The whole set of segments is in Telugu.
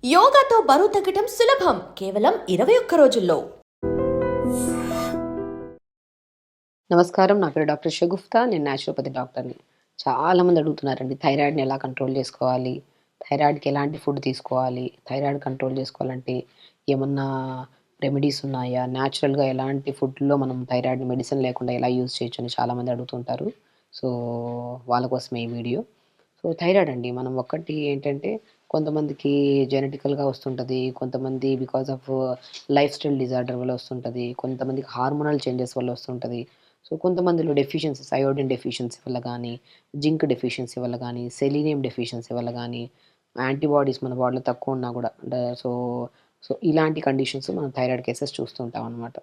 యోగాతో బరువు తగ్గటం సులభం కేవలం 21 రోజుల్లో. నమస్కారం. నా పేరు డాక్టర్ షగుఫ్తా. నేను న్యాచురోపతి డాక్టర్‌ని. చాలామంది అడుగుతున్నారండి థైరాయిడ్‌ని ఎలా కంట్రోల్ చేసుకోవాలి? థైరాయిడ్‌కి ఎలాంటి ఫుడ్ తీసుకోవాలి? థైరాయిడ్ కంట్రోల్ చేసుకోవాలంటే ఏమన్నా రెమెడీస్ ఉన్నాయా? న్యాచురల్‌గా ఎలాంటి ఫుడ్‌లో మనం థైరాయిడ్‌ని మెడిసిన్ లేకుండా ఎలా యూజ్ చేయొచ్చు అని చాలామంది అడుగుతుంటారు. సో, వాళ్ళ కోసమే ఈ వీడియో. సో, థైరాయిడ్ అండి మనం ఒక్కటి ఏంటంటే కొంతమందికి జెనెటికల్‌గా వస్తుంటది. కొంతమంది because of life style disorder వల్ల వస్తుంటది. కొంతమందికి హార్మోనల్ చేంజెస్ వల్ల వస్తుంటది. సో, కొంతమందిలో డెఫిషియన్సీస్ అయోడిన్ డెఫిషియన్సీ వల్ల గానీ, జింక్ డెఫిషియన్సీ వల్ల గానీ, సెలీనియం డెఫిషియన్సీ వల్ల గానీ, యాంటీబాడీస్ మన బాడీలో తక్కువ ఉన్నా గూడా అంటే సో, ఇలాంటి కండిషన్స్ మనం థైరాయిడ్ కేసెస్ చూస్తుంటాం అనమాట.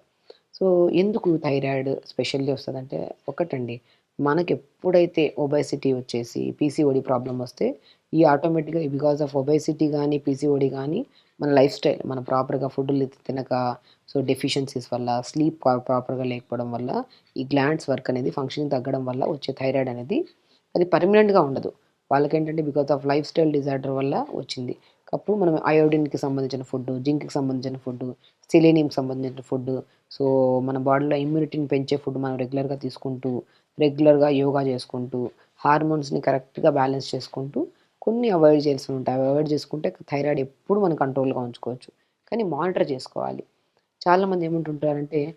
సో, ఎందుకు థైరాయిడ్ స్పెషల్లీ వస్తదంటే ఒకటండి, మనకెప్పుడైతే ఒబేసిటీ వచ్చేసి పీసీఓడీ ప్రాబ్లమ్ వస్తే, ఈ ఆటోమేటిక్‌గా బికాస్ ఆఫ్ ఒబేసిటీ గానీ, పీసీఓడీ గానీ, మన లైఫ్ స్టైల్ మనం ప్రాపర్‌గా ఫుడ్‌లు తినక, సో, డెఫిషియన్సీస్ వల్ల, స్లీప్ ప్రాపర్‌గా లేకపోవడం వల్ల, ఈ గ్లాండ్స్ వర్క్ అనేది ఫంక్షనింగ్ తగ్గడం వల్ల వచ్చే థైరాయిడ్ అనేది అది పర్మనెంట్‌గా ఉండదు. వాళ్ళకేంటంటే because of life style disorder వల్ల వచ్చింది. అప్పుడు మనం అయోడిన్‌కి సంబంధించిన ఫుడ్డు, జింక్‌కి సంబంధించిన ఫుడ్డు, సెలీనియంకి సంబంధించిన ఫుడ్డు, సో, మన బాడీలో ఇమ్యూనిటీని పెంచే ఫుడ్ మనం రెగ్యులర్‌గా తీసుకుంటూ, రెగ్యులర్‌గా యోగా చేసుకుంటూ, హార్మోన్స్‌ని కరెక్ట్‌గా బ్యాలెన్స్ చేసుకుంటూ, కొన్ని అవాయిడ్ చేయాల్సినవి ఉంటాయి. అవి అవాయిడ్ చేసుకుంటే థైరాయిడ్ ఎప్పుడు మనం కంట్రోల్‌గా ఉంచుకోవచ్చు. కానీ మానిటర్ చేసుకోవాలి. చాలామంది ఏమంటుంటారంటే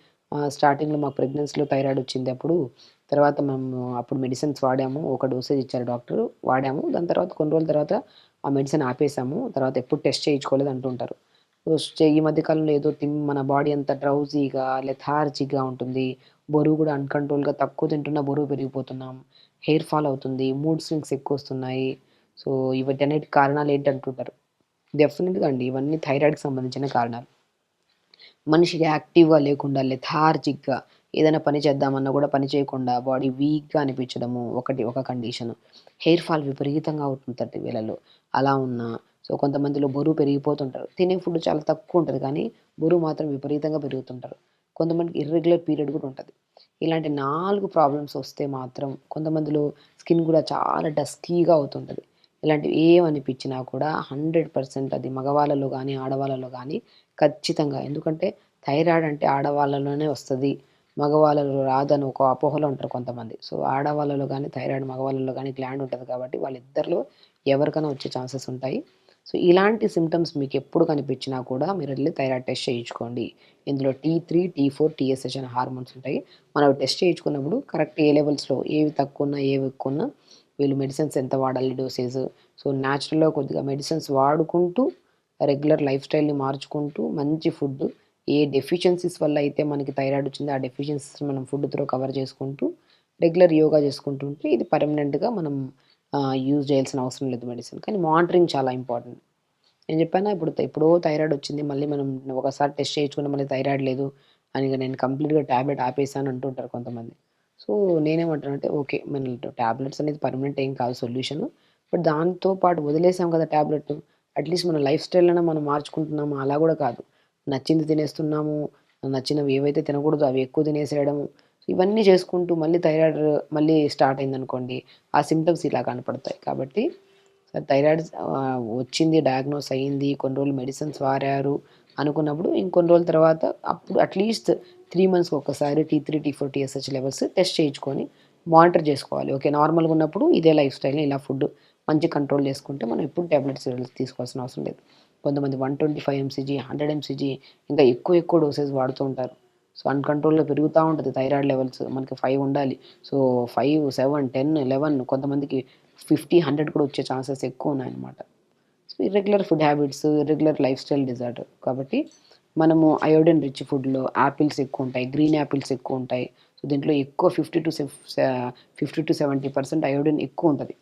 స్టార్టింగ్‌లో మాకు ప్రెగ్నెన్సీలో థైరాయిడ్ వచ్చింది అప్పుడు. తర్వాత మేము అప్పుడు మెడిసిన్స్ వాడాము. ఒక డోసేజ్ ఇచ్చారు డాక్టరు. వాడాము. దాని తర్వాత కొన్ని రోజుల తర్వాత ఆ మెడిసిన్ ఆపేసాము. తర్వాత ఎప్పుడు టెస్ట్ చేయించుకోలేదు అంటుంటారు. ఈ మధ్య కాలంలో ఏదో మన బాడీ అంతా డ్రౌజీగా, లెథార్జిక్‌గా ఉంటుంది. బరువు కూడా అన్‌కంట్రోల్‌గా తక్కువ తింటున్నా బరువు పెరిగిపోతున్నాం. హెయిర్ ఫాల్ అవుతుంది. మూడ్ స్వింగ్స్ ఎక్కువొస్తున్నాయి. సో, వీటన్నిటికి కారణాలు ఏంటంటుంటారు. డెఫినిట్‌గా అండి. ఇవన్నీ థైరాయిడ్‌కి సంబంధించిన కారణాలు. మనిషి యాక్టివ్‌గా లేకుండా లెథార్జిక్‌గా ఏదైనా పని చేద్దామన్నా కూడా పని చేయకుండా బాడీ వీక్‌గా అనిపించడము ఒక కండిషను. హెయిర్ ఫాల్ విపరీతంగా అవుతుంది 30 వేలలో. అలా ఉన్నా సో, కొంతమందిలో బరువు పెరిగిపోతుంటారు. తినే ఫుడ్ చాలా తక్కువ ఉంటది కానీ బరువు మాత్రం విపరీతంగా పెరుగుతుంటారు. కొంతమందికి ఇర్రెగ్యులర్ పీరియడ్ కూడా ఉంటది. ఇలాంటి 4 ప్రాబ్లమ్స్ వస్తే మాత్రం కొంతమందిలో స్కిన్ కూడా చాలా డస్కీగా అవుతుంటది. ఇలాంటివి ఏమనిపించినా కూడా 100% అది మగవాళ్ళలో గానీ, ఆడవాళ్ళలో గానీ ఖచ్చితంగా. ఎందుకంటే థైరాయిడ్ అంటే ఆడవాళ్ళలోనే వస్తది. మగవాళ్ళలో రాదని ఒక అపోహలో ఉంటారు కొంతమంది. సో, ఆడవాళ్ళలో గానీ థైరాయిడ్ మగవాళ్ళలో గానీ గ్లాండ్ ఉంటది కాబట్టి వాళ్ళిద్దరిలో ఎవరికైనా వచ్చే ఛాన్సెస్ ఉంటాయి. సో, ఇలాంటి సింప్టమ్స్ మీకెప్పుడు కనిపించినా కూడా మీరెళ్లి థైరాయిడ్ టెస్ట్ చేయించుకోండి. ఇందులో T3, T4, TSH అనే హార్మోన్స్ ఉంటాయి. మనం అవి టెస్ట్ చేయించుకున్నప్పుడు కరెక్ట్ ఏ లెవెల్స్‌లో ఏవి తక్కువున్నా, ఏవి ఎక్కువున్నా వీళ్ళు మెడిసిన్స్ ఎంత వాడాలి డోసేజ్. సో, న్యాచురల్‌గా కొద్దిగా మెడిసిన్స్ వాడుకుంటూ రెగ్యులర్ లైఫ్ స్టైల్‌ని మార్చుకుంటూ, మంచి ఫుడ్ ఏ డెఫిషియన్సీస్ వల్ల అయితే మనకి థైరాయిడ్ వచ్చిందో, ఆ డెఫిషియన్సీస్ మనం ఫుడ్ త్రూ కవర్ చేసుకుంటూ, రెగ్యులర్ యోగా చేసుకుంటూ ఉంటే ఇది పర్మనెంట్‌గా మనం యూజ్ చేయాల్సిన అవసరం లేదు మెడిసిన్. కానీ మానిటరింగ్ చాలా ఇంపార్టెంట్. నేను చెప్పానా ఇప్పుడు ఎప్పుడో థైరాయిడ్ వచ్చింది. మళ్ళీ మనం ఒకసారి టెస్ట్ చేయించుకున్నా మళ్ళీ థైరాయిడ్ లేదు అని ఇగ నేను కంప్లీట్‌గా టాబ్లెట్ ఆపేసాను అంటుంటారు కొంతమంది. సో, నేనేమంటానంటే ఓకే. మన టాబ్లెట్స్ అనేది పర్మనెంట్ ఏం కాదు సొల్యూషను. బట్ దాంతో పాటు వదిలేసాం కదా టాబ్లెట్. అట్‌లీస్ట్ మన లైఫ్ స్టైల్ అన్నా మనం మార్చుకుంటున్నాము. అలా గూడా కాదు. నచ్చింది తినేస్తున్నాము. నచ్చినవి ఏవైతే తినకూడదో అవి ఎక్కువ తినేసేయడము. ఇవన్నీ చేసుకుంటూ మళ్ళీ థైరాయిడ్ మళ్ళీ స్టార్ట్ అయిందనుకోండి. ఆ సింప్టమ్స్ ఇలా కనపడతాయి. కాబట్టి థైరాయిడ్ వచ్చింది, డయాగ్నోస్ అయింది, కొన్ని రోజులు మెడిసిన్స్ వాడారు అనుకున్నప్పుడు ఇంకొన్ని రోజుల తర్వాత అప్పుడు అట్‌లీస్ట్ 3 మంత్స్‌కి ఒక్కసారి T3, T4, TSH levels test చేయించుకొని మానిటర్ చేసుకోవాలి. ఓకే. నార్మల్‌గా ఉన్నప్పుడు ఇదే లైఫ్ స్టైల్‌ని ఇలా ఫుడ్ మంచిగా కంట్రోల్ చేసుకుంటే మనం ఎప్పుడు టాబ్లెట్స్ తీసుకోవాల్సిన అవసరం లేదు. కొంతమంది 125 ఎంసీజీ, 100 ఎంసీజీ ఇంకా ఎక్కువ ఎక్కువ డోసేజ్ వాడుతూ ఉంటారు. సో, అన్‌కంట్రోల్‌గా పెరుగుతా ఉంటది థైరాయిడ్ లెవెల్స్. మనకి 5 ఉండాలి. సో, 5, 7, 10, 11 కొంతమందికి 50, 100 కూడా వచ్చే ఛాన్సెస్ ఎక్కువున్నాయన్నమాట. So, irregular food habits, irregular life style disorder. కాబట్టి మనము అయోడిన్ రిచ్ ఫుడ్‌లో యాపిల్స్ ఎక్కువుంటాయి. గ్రీన్ యాపిల్స్ ఎక్కువుంటాయి. సో, దీంట్లో ఎక్కువ 50-70% అయోడిన్ ఎక్కువుంటది.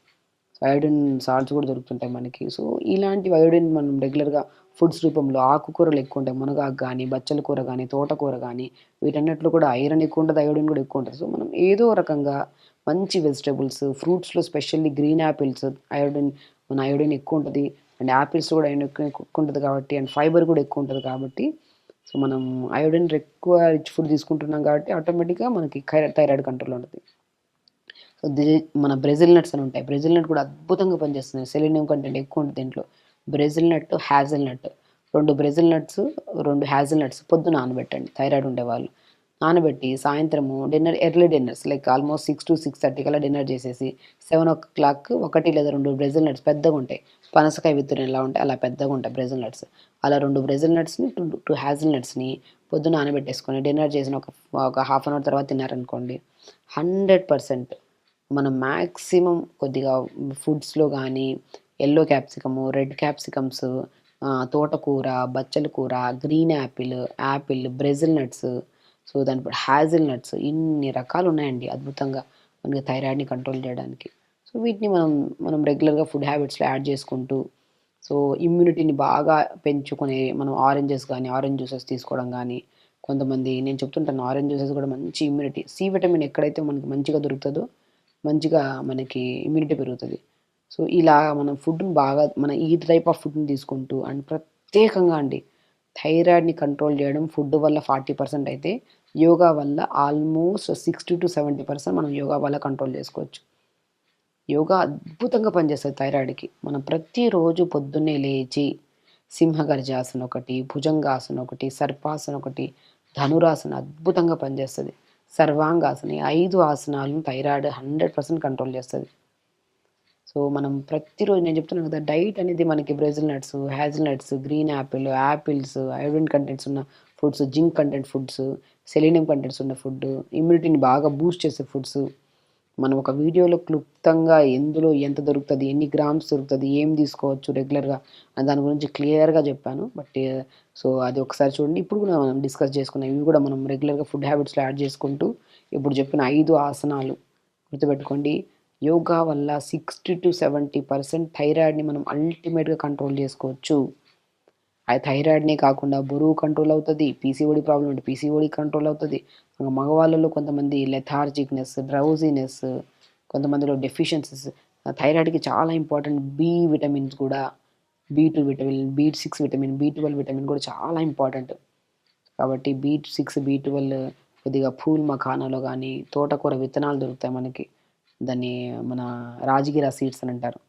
సో, అయోడిన్ సాల్ట్స్ కూడా దొరుకుతుంటాయి మనకి. సో, ఇలాంటివి అయోడిన్ మనం రెగ్యులర్‌గా ఫుడ్స్ రూపంలో ఆకుకూరలు ఎక్కువుంటాయి. మునగాకు గానీ, బచ్చల కూర గానీ, తోటకూర గానీ వీటన్నిటిలో కూడా ఐరన్ ఎక్కువుంటది. అయోడిన్ కూడా ఎక్కువుంటది. సో, మనం ఏదో రకంగా మంచి వెజిటబుల్స్, ఫ్రూట్స్‌లో స్పెషల్లీ గ్రీన్ యాపిల్స్ అయోడిన్ ఎక్కువుంటది. అండ్ యాపిల్స్‌లో కూడా అయోడిన్ ఎక్కువుంటది కాబట్టి అండ్ ఫైబర్ కూడా ఎక్కువుంటది కాబట్టి సో, మనం అయోడిన్ ఎక్కువ రిచ్ ఫుడ్ తీసుకుంటున్నాం కాబట్టి ఆటోమేటిక్‌గా మనకి థైరాయిడ్ కంట్రోల్‌లో ఉంటది. సో, మన బ్రెజిల్ నట్స్ అని ఉంటాయి. బ్రెజిల్ నట్ కూడా అద్భుతంగా పనిచేస్తుంది. సెలీనియం కంటెంట్ ఎక్కువ ఉంటది దీంట్లో. బ్రెజిల్ నట్, హ్యాజల్ నట్, 2 బ్రెజిల్ నట్స్, 2 హ్యాజల్ నట్స్ పొద్దున నానబెట్టండి థైరాయిడ్ ఉండేవాళ్ళు. నానబెట్టి సాయంత్రము ఎర్లీ డిన్నర్స్ లైక్ ఆల్మోస్ట్ 6-6:30 కల్లా డిన్నర్ చేసేసి 7 o'clock 1 లేదా 2 బ్రెజిల్ నట్స్ పెద్దగుంటాయి. పనసకాయ విత్తులు ఎలా ఉంటాయి అలా పెద్దగుంటాయి బ్రెజిల్ నట్స్. అలా 2 బ్రెజిల్ నట్స్‌ని, 2 హ్యాజల్ నట్స్‌ని పొద్దున నానబెట్టేసుకొని డిన్నర్ చేసిన ఒక హాఫ్ అన్ అవర్ తర్వాత తిన్నారనుకోండి 100% మనం మ్యాక్సిమం కొద్దిగా ఫుడ్స్‌లో గానీ యెల్లో క్యాప్సికము, రెడ్ క్యాప్సికమ్స్, తోటకూర, బచ్చల కూర, green Apple, Brazil nuts, so దాని హ్యాజిల్ నట్స్ ఇన్ని రకాలున్నాయండి అద్భుతంగా మనకి థైరాయిడ్‌ని కంట్రోల్ చేయడానికి. సో వీటిని మనం రెగ్యులర్‌గా ఫుడ్ హ్యాబిట్స్‌లో యాడ్ చేసుకుంటూ, సో ఇమ్యూనిటీని బాగా పెంచుకునే మనం ఆరెంజ్ జ్యూసెస్ తీసుకోవడం గానీ, కొంతమంది నేను చెప్తుంటాను ఆరెంజ్ జ్యూసెస్ కూడా మంచి ఇమ్యూనిటీ. సి విటమిన్ ఎక్కడైతే మనకి మంచిగా దొరుకుతదో, మంచిగా మనకి ఇమ్యూనిటీ పెరుగుతది. సో ఇలా మనం ఫుడ్‌ని బాగా ఈ టైప్ ఆఫ్ ఫుడ్‌ని తీసుకుంటూ అండ్ ప్రత్యేకంగా అండి థైరాయిడ్‌ని కంట్రోల్ చేయడం ఫుడ్ వల్ల 40% అయితే, యోగా వల్ల ఆల్మోస్ట్ 60-70% మనం యోగా వల్ల కంట్రోల్ చేసుకోవచ్చు. యోగా అద్భుతంగా పనిచేస్తది థైరాయిడ్‌కి. మనం ప్రతిరోజు పొద్దున్నే లేచి సింహగర్జాసన ఒకటి, భుజంగాసన ఒకటి, సర్పాసన ఒకటి, ధనురాసన అద్భుతంగా పనిచేస్తది. సర్వాంగాసన ఈ 5 ఆసనాలను థైరాయిడ్ 100% కంట్రోల్ చేస్తది. సో మనం ప్రతిరోజు నేను చెప్తున్నాను కదా డైట్ అనేది మనకి Brazil nuts, hazel nuts, green apples, iron contents ఉన్న foods, zinc content foods, selenium contents ఉన్న ఫుడ్, ఇమ్యూనిటీని బాగా బూస్ట్ చేసే ఫుడ్స్. మనం ఒక వీడియోలో క్లుప్తంగా ఎందులో ఎంత దొరుకుతది, ఎన్ని గ్రామ్స్ దొరుకుతది, ఏం తీసుకోవచ్చు రెగ్యులర్‌గా అని దాని గురించి క్లియర్‌గా చెప్పాను. సో అది ఒకసారి చూడండి. ఇప్పుడు కూడా మనం డిస్కస్ చేసుకున్నాం. ఇవి కూడా మనం రెగ్యులర్‌గా ఫుడ్ హ్యాబిట్స్‌లో యాడ్ చేసుకుంటూ ఇప్పుడు చెప్పిన 5 ఆసనాలు గుర్తుపెట్టుకోండి. యోగా వల్ల 60-70% థైరాయిడ్‌ని మనం అల్టిమేట్‌గా కంట్రోల్ చేసుకోవచ్చు. ఆ థైరాయిడ్‌నే కాకుండా బరువు కంట్రోల్ అవుతది. పీసీఓడీ ప్రాబ్లమ్ ఉంటే పీసీఓడీ కంట్రోల్ అవుతది. మగవాళ్ళలో కొంతమంది లెథార్జిక్‌నెస్, డ్రౌజీనెస్, కొంతమందిలో డెఫిషియన్సీస్ థైరాయిడ్‌కి చాలా ఇంపార్టెంట్ బి విటమిన్స్ కూడా. బి2 vitamin, B6 vitamin, B12 vitamin కూడా చాలా ఇంపార్టెంట్. కాబట్టి బి6, బి12 కొద్దిగా పూల్ మఖానాలో గానీ, తోటకూర విత్తనాలు దొరుకుతాయి మనకి. దాన్ని మన రాజగిర సీడ్స్ అని అంటారు.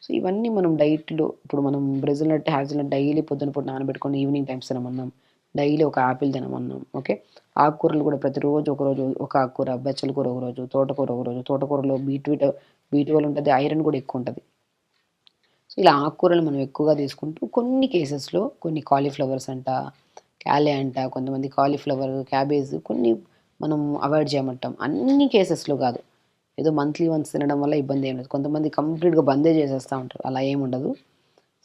సో ఇవన్నీ మనం డైట్‌లో ఇప్పుడు మనం బ్రెజిల్ నట్, హ్యాజిల్ నట్ డైలీ పొద్దున పూట నానబెట్టుకొని ఈవినింగ్ టైమ్స్ తినమన్నాం. డైలీ ఒక యాపిల్ తినమన్నాం. ఓకే. ఆకుకూరలు కూడా ప్రతిరోజు ఒకరోజు ఒక ఆకుకూర, బచ్చల కూర ఒకరోజు, తోటకూర ఒకరోజు. తోటకూరలో బి12 ఉంటది. ఐరన్ కూడా ఎక్కువ ఉంటది. సో ఇలా ఆకుకూరలు మనం ఎక్కువగా తీసుకుంటూ కొన్ని కేసెస్‌లో కొన్ని కాలీఫ్లవర్స్ అంట, క్యాలే అంట, కొంతమంది కాలీఫ్లవర్, క్యాబేజ్ కొన్ని మనం అవాయిడ్ చేయమంటాం. అన్ని కేసెస్‌లో కాదు. ఏదో మంత్లీ వన్స్ తినడం వల్ల ఇబ్బంది ఏం లేదు. కొంతమంది కంప్లీట్‌గా బందే చేసేస్తా ఉంటారు. అలా ఏముండదు.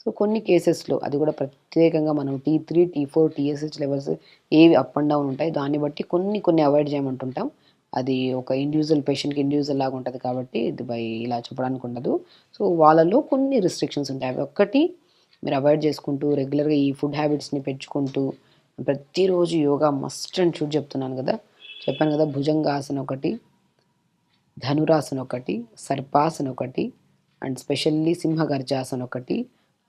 సో కొన్ని కేసెస్‌లో అది కూడా ప్రత్యేకంగా మనం T3, T4, TSH లెవెల్స్ ఏవి అప్ అండ్ డౌన్ ఉంటాయి. దాన్ని బట్టి కొన్ని అవాయిడ్ చేయమంటుంటాం. అది ఒక ఇండివిజువల్ పేషెంట్‌కి ఇండివిజువల్ లాగా ఉంటది కాబట్టి ఇది ఇలా చెప్పడానికి ఉండదు. సో వాళ్ళలో కొన్ని రిస్ట్రిక్షన్స్ ఉంటాయి. అవి ఒక్కటి మీరు అవాయిడ్ చేసుకుంటూ రెగ్యులర్‌గా ఈ ఫుడ్ హ్యాబిట్స్‌ని పెంచుకుంటూ ప్రతిరోజు యోగా మస్ట్ అండ్ షుడ్ చెప్తున్నాను కదా! చెప్పాను కదా! భుజంగాసన ఒకటి, ధనురాసన ఒకటి, సర్పాసన ఒకటి అండ్ స్పెషల్లీ సింహగర్జాసన ఒకటి,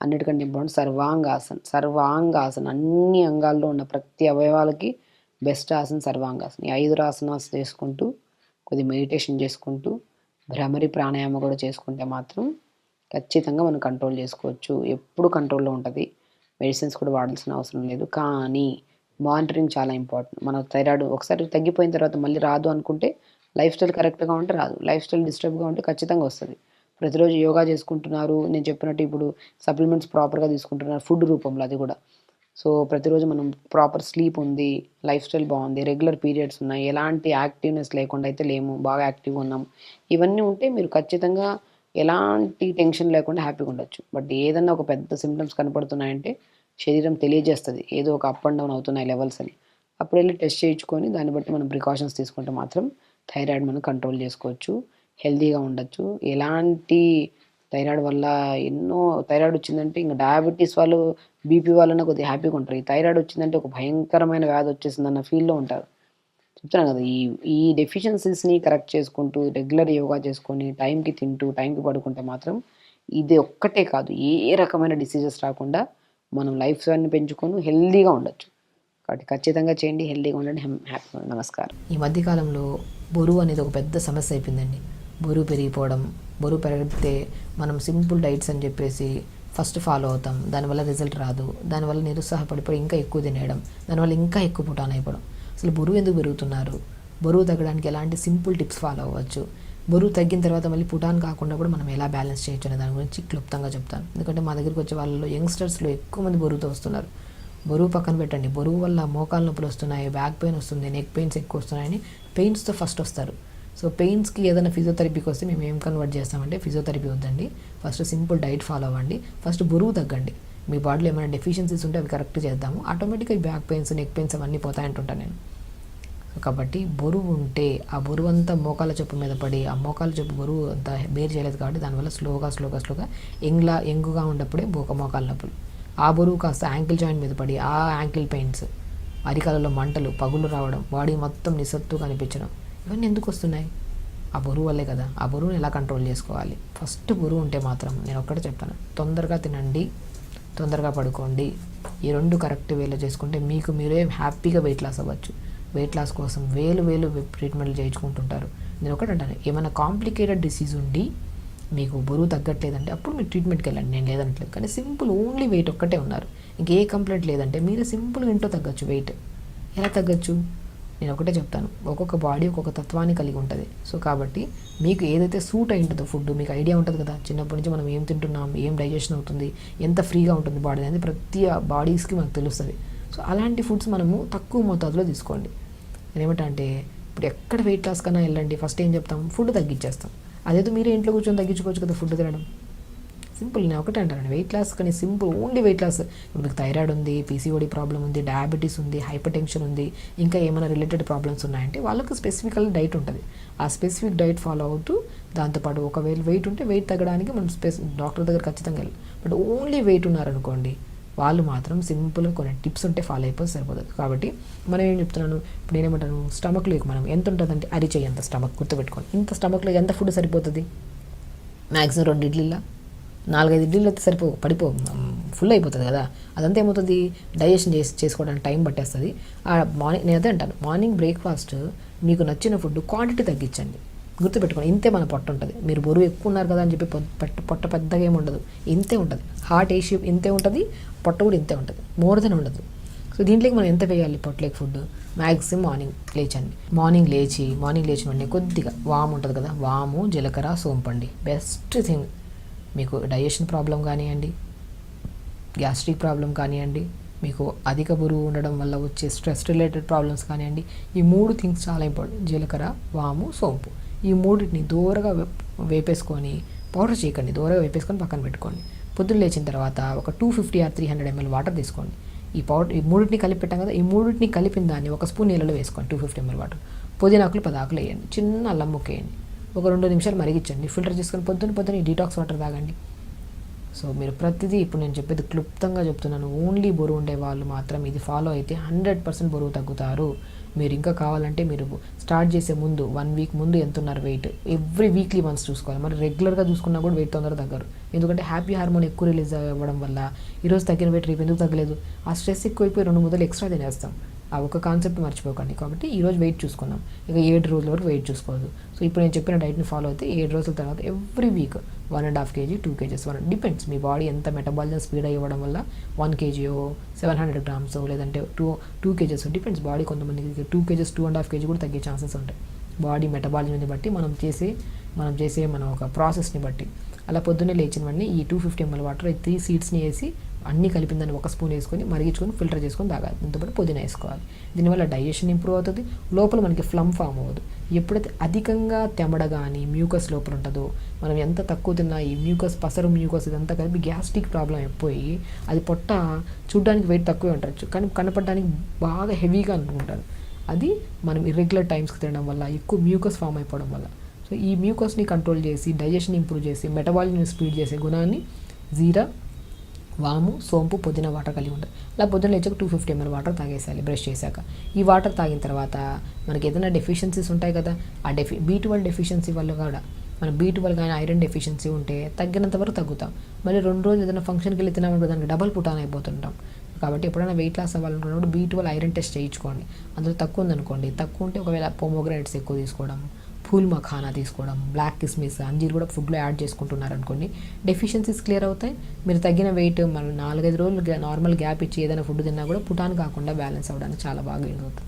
అన్నిటికంటే ఇంపార్టెంట్ సర్వాంగాసన అన్ని అంగాల్లో ఉన్న ప్రతి అవయవాలకి బెస్ట్ ఆసన సర్వాంగాసన. ఈ 5 ఆసనాస్ చేసుకుంటూ కొద్దిగా మెడిటేషన్ చేసుకుంటూ భ్రమరి ప్రాణాయామం కూడా చేసుకుంటే మాత్రం ఖచ్చితంగా మనం కంట్రోల్ చేసుకోవచ్చు. ఎప్పుడు కంట్రోల్‌లో ఉంటది. మెడిసిన్స్ కూడా వాడాల్సిన అవసరం లేదు. కానీ మానిటరింగ్ చాలా ఇంపార్టెంట్. మన థైరాయిడ్ ఒకసారి తగ్గిపోయిన తర్వాత మళ్ళీ రాదు అనుకుంటే లైఫ్ స్టైల్ కరెక్ట్‌గా ఉంటే రాదు. లైఫ్ స్టైల్ డిస్టర్బ్‌గా ఉంటే ఖచ్చితంగా వస్తది. ప్రతిరోజు యోగా చేసుకుంటున్నారు. నేను చెప్పినట్టు ఇప్పుడు సప్లిమెంట్స్ ప్రాపర్‌గా తీసుకుంటున్నారు ఫుడ్ రూపంలో అది కూడా. సో ప్రతిరోజు మనం ప్రాపర్ స్లీప్ ఉంది. లైఫ్ స్టైల్ బాగుంది. రెగ్యులర్ పీరియడ్స్ ఉన్నాయి. ఎలాంటి యాక్టివ్‌నెస్ లేకుండా అయితే లేము. బాగా యాక్టివ్‌గా ఉన్నాం. ఇవన్నీ ఉంటే మీరు ఖచ్చితంగా ఎలాంటి టెన్షన్ లేకుండా హ్యాపీగా ఉండొచ్చు. బట్ ఏదన్నా ఒక పెద్ద సింప్టమ్స్ కనపడుతున్నాయంటే శరీరం తెలియజేస్తది. ఏదో ఒక అప్ అండ్ డౌన్ అవుతున్నాయి లెవెల్స్ అని. అప్పుడెళ్ళి టెస్ట్ చేయించుకొని దాన్ని బట్టి మనం ప్రికాషన్స్ తీసుకుంటే మాత్రం థైరాయిడ్ మనం కంట్రోల్ చేసుకోవచ్చు. హెల్తీగా ఉండొచ్చు. ఎలాంటి థైరాయిడ్ వల్ల థైరాయిడ్ వచ్చిందంటే ఇంక డయాబెటిస్ వాళ్ళు, బీపీ వాళ్ళన్నా కొద్దిగా హ్యాపీగా ఉంటారు. ఈ థైరాయిడ్ వచ్చిందంటే ఒక భయంకరమైన వ్యాధి వచ్చేసిందన్న ఫీల్‌లో ఉంటారు. చెప్తున్నాను కదా! ఈ డెఫిషియన్సీస్‌ని కరెక్ట్ చేసుకుంటూ రెగ్యులర్ యోగా చేసుకొని టైంకి తింటూ, టైంకి పడుకుంటే మాత్రం ఇది ఒక్కటే కాదు ఏ రకమైన డిసీజెస్ రాకుండా మనం లైఫ్ స్టైల్‌ని పెంచుకొని హెల్తీగా ఉండొచ్చు. కాబట్టి ఖచ్చితంగా చేయండి. హెల్తీగా ఉండండి. హ్యాపీగా నమస్కారం. ఈ మధ్యకాలంలో బరువు అనేది ఒక పెద్ద సమస్య అయిపోయిందండి. బరువు పెరిగిపోవడం, బరువు పెరిగితే మనం సింపుల్ డైట్స్ అని చెప్పేసి ఫస్ట్ ఫాలో అవుతాం, దానివల్ల రిజల్ట్ రాదు, దానివల్ల నిరుత్సాహపడిపోయి ఇంకా ఎక్కువ తినేయడం, దానివల్ల ఇంకా ఎక్కువ పుటాన్ అయిపోవడం. అసలు బరువు ఎందుకు పెరుగుతున్నారు? బరువు తగ్గడానికి ఎలాంటి సింపుల్ టిప్స్ ఫాలో అవ్వచ్చు, బరువు తగ్గిన తర్వాత మళ్ళీ పుటాన్ కాకుండా కూడా మనం ఎలా బ్యాలెన్స్ చేయొచ్చు అనే దాని గురించి క్లుప్తంగా చెప్తాను. ఎందుకంటే మా దగ్గరికి వచ్చే వాళ్ళలో యంగ్స్టర్స్లో ఎక్కువ మంది బరువుతో వస్తున్నారు. బరువు పక్కన పెట్టండి, బరువు వల్ల మోకాలు నొప్పులు వస్తున్నాయి, బ్యాక్ పెయిన్ వస్తుంది, నెక్ పెయిన్స్ ఎక్కువ వస్తున్నాయని పెయిన్స్తో ఫస్ట్ వస్తారు. సో పెయిన్స్కి ఏదైనా ఫిజియోథెరపీకి వస్తే మేము ఏం కన్వర్ట్ చేస్తామంటే, ఫిజియోథెరపీ వద్దండి, ఫస్ట్ సింపుల్ డైట్ ఫాలో అవ్వండి, ఫస్ట్ బరువు తగ్గండి, మీ బాడీలో ఏమైనా డెఫిషియన్సీస్ ఉంటే అవి కరెక్ట్ చేద్దాము, ఆటోమేటిక్గా బ్యాక్ పెయిన్స్, నెక్ పెయిన్స్ అవన్నీ పోతాయంటుంటాను నేను. కాబట్టి బరువు ఉంటే ఆ బరువు అంతా మోకాల చెప్పు మీద పడి, ఆ మోకాల చెప్పు బరువు అంతా బేర్ చేయలేదు కాబట్టి దానివల్ల స్లోగా ఎంగుగా ఉన్నప్పుడే మోకాల నొప్పులు, ఆ బరువు కాస్త యాంకిల్ జాయింట్ మీద పడి ఆ యాంకిల్ పెయిన్స్, అరికాలలో మంటలు, పగులు రావడం, బాడీ మొత్తం నిస్సత్తుగా అనిపించడం, ఇవన్నీ ఎందుకు వస్తున్నాయి? ఆ బరువు వల్లే కదా. ఆ బరువుని ఎలా కంట్రోల్ చేసుకోవాలి? ఫస్ట్ బరువు ఉంటే మాత్రం నేను ఒక్కటే చెప్తాను, తొందరగా తినండి, తొందరగా పడుకోండి. ఈ రెండు కరెక్ట్ వేలో చేసుకుంటే మీకు మీరే హ్యాపీగా వెయిట్ లాస్ అవ్వచ్చు. వెయిట్ లాస్ కోసం వేలు ట్రీట్మెంట్లు చేయించుకుంటుంటారు. నేను ఒకటి అంటాను, ఏమైనా కాంప్లికేటెడ్ డిసీజ్ ఉండి మీకు బరువు తగ్గట్లేదంటే అప్పుడు మీరు ట్రీట్మెంట్కి వెళ్ళండి, నేను లేదనట్లేదు. కానీ సింపుల్ ఓన్లీ వెయిట్ ఒక్కటే ఉన్నారు, ఇంకే కంప్లైంట్ లేదంటే మీరు సింపుల్గా ఇంట్లో తగ్గచ్చు. వెయిట్ ఎలా తగ్గచ్చు? నేను ఒకటే చెప్తాను, ఒక్కొక్క బాడీ ఒక్కొక్క తత్వాన్ని కలిగి ఉంటుంది. సో కాబట్టి మీకు ఏదైతే సూట్ అయి ఉంటుందో ఫుడ్ మీకు ఐడియా ఉంటుంది కదా, చిన్నప్పటి నుంచి మనం ఏం తింటున్నాం, ఏం డైజెషన్ అవుతుంది, ఎంత ఫ్రీగా ఉంటుంది బాడీ అనేది ప్రతి బాడీస్కి మనకు తెలుస్తుంది. సో అలాంటి ఫుడ్స్ మనము తక్కువ మోతాదులో తీసుకోండి. నేనేమంటే ఇప్పుడు ఎక్కడ వెయిట్ లాస్ కన్నా వెళ్ళండి, ఫస్ట్ ఏం చెప్తాం, ఫుడ్ తగ్గించేస్తాం. అదేదో మీరే ఇంట్లో కూర్చొని తగ్గించుకోవచ్చు కదా ఫుడ్ తినడం. సింపుల్, నేను ఒకటే అంటాను, వెయిట్ లాస్ కానీ సింపుల్ ఓన్లీ వెయిట్ లాస్. ఇప్పుడు మీకు థైరాయిడ్ ఉంది, పీసీఓడి ప్రాబ్లం ఉంది, డయాబెటీస్ ఉంది, హైపర్ టెన్షన్ ఉంది, ఇంకా ఏమైనా రిలేటెడ్ ప్రాబ్లమ్స్ ఉన్నాయంటే వాళ్ళకి స్పెసిఫికల్ డైట్ ఉంటుంది. ఆ స్పెసిఫిక్ డైట్ ఫాలో అవుతూ దాంతోపాటు ఒకవేళ వెయిట్ ఉంటే వెయిట్ తగ్గడానికి మనం డాక్టర్ దగ్గర ఖచ్చితంగా వెళ్ళాలి. బట్ ఓన్లీ వెయిట్ ఉన్నారనుకోండి, వాళ్ళు మాత్రం సింపుల్గా కొన్ని టిప్స్ ఉంటే ఫాలో అయిపోతే సరిపోతుంది. కాబట్టి మనం ఏం చెప్తున్నాను, ఇప్పుడు నేనేమంటాను, స్టమక్లోకి మనం ఎంత ఉంటుందంటే అరిచేయి అంత స్టమక్ గుర్తుపెట్టుకోండి. ఇంత స్టమక్లో ఎంత ఫుడ్ సరిపోతుంది? మ్యాక్సిమం 2 ఇడ్లీలా 4-5 ఇడ్లీలు అయితే ఫుల్ అయిపోతుంది కదా. అదంతా ఏమవుతుంది, డైజెషన్ చేసుకోవడానికి టైం పట్టేస్తుంది. మార్నింగ్ నేను అదే అంటాను, మార్నింగ్ బ్రేక్ఫాస్ట్ మీకు నచ్చిన ఫుడ్ క్వాంటిటీ తగ్గించండి. గుర్తుపెట్టుకోండి, ఇంతే మన పొట్ట ఉంటుంది. మీరు బరువు ఎక్కువ ఉన్నారు కదా అని చెప్పి పొట్ట పెద్దగా ఏమి ఉండదు, ఇంతే ఉంటుంది. హార్ట్ ఏ షేప్ ఇంతే ఉంటుంది, పొట్ట కూడా ఇంతే ఉంటుంది, మోర్ దెన్ ఉండదు. సో దీంట్లోకి మనం ఎంత వేయాలి పొట్టలేక ఫుడ్? మ్యాక్సిమం మార్నింగ్ లేచిన వెంటనే కొద్దిగా వాము ఉంటుంది కదా, వాము, జీలకర్ర, సోంపండి బెస్ట్ థింగ్. మీకు డైజెషన్ ప్రాబ్లం కానివ్వండి, గ్యాస్ట్రిక్ ప్రాబ్లం కానివ్వండి, మీకు అధిక బరువు ఉండడం వల్ల వచ్చే స్ట్రెస్ రిలేటెడ్ ప్రాబ్లమ్స్ కానివ్వండి, ఈ 3 థింగ్స్ చాలా ఇంపార్టెంట్. జీలకర్ర, వాము, సోంపు, ఈ 3టిని దూరగా వేపేసుకొని, పౌడర్ చేయకండి, దూరగా వేపేసుకొని పక్కన పెట్టుకోండి. పొద్దున్న లేచిన తర్వాత ఒక 250 or 300 ml వాటర్ తీసుకోండి. ఈ 3టిని కలిపి పెట్టాం కదా, ఈ 3టిని కలిపిన దాన్ని 1 స్పూన్ నీళ్ళలో వేసుకోండి. 250 ml వాటర్, పుదీనాకులు 10 ఆకులు వేయండి, చిన్న అల్లం ముక్క వేయండి, ఒక 2 నిమిషాలు మరిగించండి, ఫిల్టర్ చేసుకొని పొద్దున్న ఈ డీటాక్స్ వాటర్ తాగండి. సో మీరు ప్రతిదీ ఇప్పుడు నేను చెప్పేది క్లుప్తంగా చెప్తున్నాను. ఓన్లీ బరువు ఉండే వాళ్ళు మాత్రం ఇది ఫాలో అయితే 100% బరువు తగ్గుతారు. మీరు ఇంకా కావాలంటే మీరు స్టార్ట్ చేసే ముందు 1 వీక్ ముందు ఎంత ఉన్నారు వెయిట్, ఎవ్రీ వీక్లీ వన్స్ చూసుకోవాలి. మరి రెగ్యులర్గా చూసుకున్నా కూడా వెయిట్ తొందరగా తగ్గరు. ఎందుకంటే హ్యాపీ హార్మోన్ ఎక్కువ రిలీజ్ అవ్వడం వల్ల ఈరోజు తగ్గిన వెయిట్ రేపు ఎందుకు తగ్గలేదు, ఆ స్ట్రెస్ ఎక్కువైపోయి 2 ముద్దలు ఎక్స్ట్రా తినేస్తాం. ఆ ఒక కాన్సెప్ట్ మర్చిపోకండి. కాబట్టి ఈరోజు వెయిట్ చూసుకున్నాం, ఇక 7 రోజుల వరకు వెయిట్ చూసుకోవద్దు. సో ఇప్పుడు నేను చెప్పిన డైట్ని ఫాలో అయితే 7 రోజుల తర్వాత every week 1.5 kg 2 kgs depends మీ బాడీ ఎంత మెటబాలిజం స్పీడ్ అయ్యడం వల్ల 1 kg 700 grams లేదంటే 2 kgs డిపెండ్స్. బాడీ కొంతమందికి 2 kgs 2.5 kg కూడా తగ్గే ఛాన్సెస్ ఉంటాయి. బాడీ మెటబాలిజంని బట్టి మనం చేసే మన ఒక ప్రాసెస్ని బట్టి. అలా పొద్దున్నే లేచిన వెంటనే ఈ 250 ml వాటర్ 3 సీడ్స్ని వేసి అన్నీ కలిపిన దాన్ని 1 స్పూన్ వేసుకొని మరిగించుకొని ఫిల్టర్ చేసుకొని తాగాలి. దీంతోపాటు పుదీనా వేసుకోవాలి. దీనివల్ల డైజెషన్ ఇంప్రూవ్ అవుతుంది, లోపల మనకి ఫ్లమ్ ఫామ్ అవ్వదు. ఎప్పుడైతే అధికంగా తెమడ కానీ మ్యూకస్ లోపల ఉంటుందో, మనం ఎంత తక్కువ తిన్నా ఈ పసరు మ్యూకస్ ఇదంతా కలిపి గ్యాస్ట్రిక్ ప్రాబ్లం అయిపోయి అది పొట్ట చూడడానికి వెయిట్ తక్కువే ఉండొచ్చు కానీ కనపడడానికి బాగా హెవీగా అనుకుంటారు. అది మనం ఇర్రెగ్యులర్ టైమ్స్కి తినడం వల్ల ఎక్కువ మ్యూకస్ ఫామ్ అయిపోవడం వల్ల. సో ఈ మ్యూకస్ని కంట్రోల్ చేసి డైజెషన్ ఇంప్రూవ్ చేసి మెటబాలిజం స్పీడ్ చేసే గుణాన్ని జీరా, వాము, సోంపు, పుదీనా వాటర్ కలిగి ఉంటుంది. అలా పొద్దున్న లేచాక 250 ml వాటర్ తాగేసేయాలి బ్రష్ చేశాక. ఈ వాటర్ తాగిన తర్వాత మనకి ఏదైనా డెఫిషియన్సీస్ ఉంటాయి కదా, ఆ B12 డెఫిషియన్సీ వల్ల కూడా మన B12 కానీ ఐరన్ డెఫిషియన్సీ ఉంటే తగ్గినంత వరకు తగ్గుతాం. మళ్ళీ 2 రోజులు ఏదైనా ఫంక్షన్కి వెళ్ళి తినామంటే దానికి డబల్ పుటాన్ అయిపోతుంటాం. కాబట్టి ఎప్పుడైనా వెయిట్ లాస్ అవ్వాలనుకున్నప్పుడు B12 ఐరన్ టెస్ట్ చేయించుకోండి. అందులో తక్కువ ఉందనుకోండి, తక్కువ ఉంటే ఒకవేళ పోమోగ్రానేట్స్ ఎక్కువ తీసుకోవడం, పూల్ మఖానా తీసుకోవడం, బ్లాక్ కిస్మిస్, అంజీర్ కూడా ఫుడ్లో యాడ్ చేసుకుంటున్నారు అనుకోండి, డెఫిషియన్సీస్ క్లియర్ అవుతాయి. మీరు తగ్గిన వెయిట్ మనం 4-5 రోజులు నార్మల్ గ్యాప్ ఇచ్చి ఏదైనా ఫుడ్ తిన్నా కూడా పుటాన్ కాకుండా బ్యాలెన్స్ అవ్వడానికి చాలా బాగా యూజ్ అవుతుంది.